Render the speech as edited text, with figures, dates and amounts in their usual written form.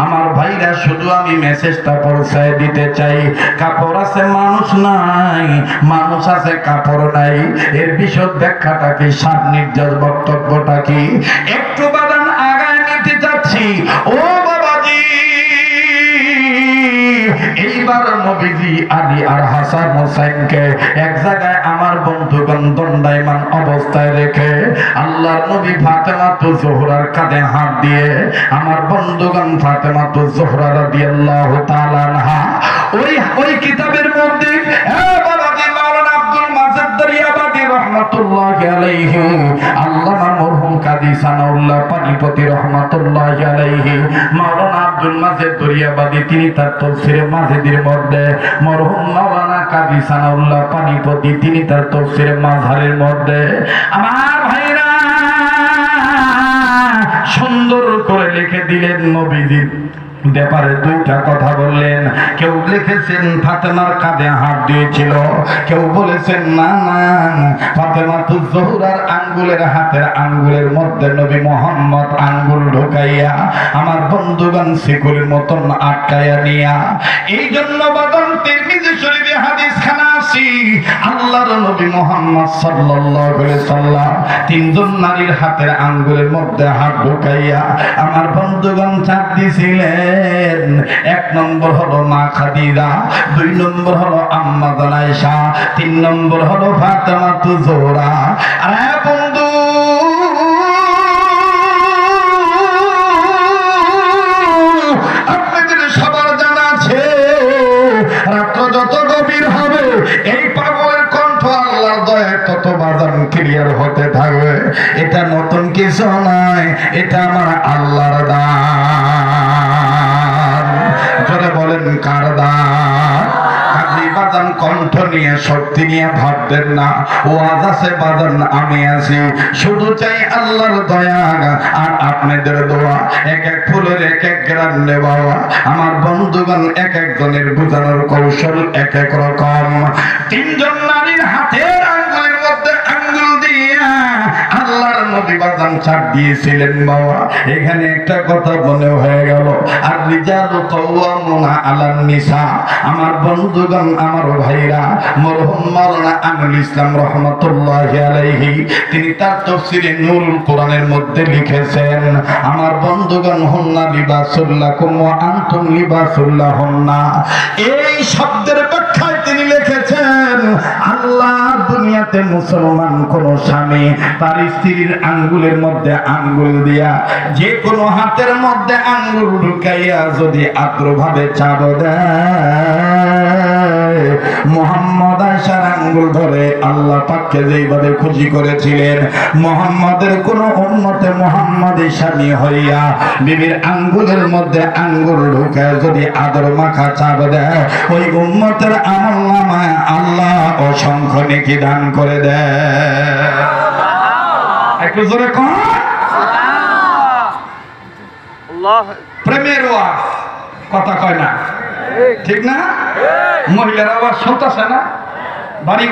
আমার ভাইরা শুধু আমি মেসেজটা পৌঁছায় দিতে চাই, কাপড় আছে মানুষ নাই, মানুষ আছে কাপড় নাই। এর বিশদ ব্যাখ্যাটা কি, সার নির্যাস বক্তব্যটা কি একটু বাদান আগায় নিতে চাচ্ছি। ও বাবাজি, এইবার নবীজি আলী আর হাসান হোসেনকে এক জায়গায় আমার বন্ধুগণ দণ্ডায়মান অবস্থায় রেখে আল্লাহর নবী ফাতেমাতুজ জোহরার কাঁধে হাত দিয়ে আমার বন্ধুগণ ফাতেমাতুজ জোহরা রাদিয়াল্লাহু তাআলা আনহা ওই কিতাবের মধ্যে বাবাজি মাওলানা আব্দুল মাজেদ দরিয়াবাদী রহমাতুল্লাহি আলাইহি, আল্লামা মরহুম কাজী সানাউল্লাহ পানিপতি রহমাতুল্লাহি আলাইহি, মাওলানা আব্দুল মাজেদ দরিয়াবাদী তিনি তার তাফসীরে মাজিদের মধ্যে, মরহুম মাওলানা কাজী সানাউল্লাহ পানিপতি তিনি তার তাফসীরে মাযহারের মধ্যে আমার ভাইরা সুন্দর করে লিখে দিলেন। নবীজির ব্যাপারে দুইটা কথা বললেন। কেউ লিখেছেন ফাতেমার কাঁধে হাত দিয়েছিল, কেউ বলেছেন না না ফাতেমাতুজ জোহরার আঙ্গুলের হাতের আঙ্গুলের মধ্যে নবী মুহাম্মদ আঙ্গুল ঢুকাইয়া আমার বন্ধুগণ শিকলের মতন আটকাইয়া নিয়া। এই জন্য বাদন তিরমিজি শরীফে হাদিস খানা আসি, আল্লাহর নবী মুহাম্মদ সাল্লাল্লাহু আলাইহি সাল্লাম তিনজন নারীর হাতের আঙ্গুলের মধ্যে হাত ঢুকাইয়া আমার বন্ধুগণ চাপ দিয়েছিলেন। এক নম্বর হলো মা খাদিজা, দুই নম্বর হলো আম্মা জান আয়েশা, তিন নম্বর হলো ফাতেমাতুজ জোহরা। আরে বন্ধু, আপনাদের সবার জানা আছে রাত্র যত গভীর হবে এই পাগলের কণ্ঠ আল্লাহর দয়ায় তত বাজান ক্লিয়ার হতে থাকবে। এটা নতুন কিছু নয়, এটা আমার আল্লাহর দান। জোরে বলেন কার দান? বাজান কণ্ঠ নিয়ে শক্তি নিয়ে ভাববেন না, ওয়াজ আছে বাজান আমি আছি, শুধু চাই আল্লাহর দয়া আর আপনাদের দোয়া। এক এক ফুলের এক এক গ্রাম নেওয়া আমার বন্ধুগণ, এক একজনের বুঝানোর কৌশল এক এক রকম। তিনজন নারীর হাতের আঙ্গুলের মধ্যে আঙ্গুল দিয়া আল্লাহর নবী বাজান ছাড় দিয়েছিলেন। বাবা এখানে একটা কথা মনে হয়ে গেল, আর রিজালু কাওয়ামুনা আলান নিসা। আমার বন্ধুগণ, আমার ভাইরা, মরহুম মাওলানা আমিনুল ইসলাম রাহমাতুল্লাহি আলাইহি তিনি তার তাফসীরে নূরুল কোরআনের মধ্যে লিখেছেন, আমার বন্ধুগণ হুন্না লিবাসুল লাকুম ওয়া আনতুম লিবাসুল লাহুন্না। এই শব্দের ব্যাখ্যায় তিনি লিখেছেন, আল্লাহ দুনিয়াতে মুসলমান কোন স্বামী তার স্ত্রীর আঙ্গুলের মধ্যে আঙ্গুল দিয়া, যে কোনো হাতের মধ্যে আঙ্গুল ঢুকাইয়া যদি আদ্রভাবে চাপ দেয়, মুহাম্মদ আয়েশার আঙ্গুল ধরে আল্লাহ পাককে যেইভাবে খুশি করেছিলেন, মুহাম্মাদের কোন উম্মতে মুহাম্মাদের স্বামী হইয়া বিবির আঙ্গুলের মধ্যে আঙ্গুল ঢুকায় যদি আদর মাখা চাপ দেয়, ওই উম্মতের আমলনামায় আল্লাহ অসংখ্য নেকি দান করে দেয়। একটু জোরে কোন প্রেমের ওয়াজ কথা কয় না, ঠিক না? মহিলারা আবার শুনতেছে না, বাড়ি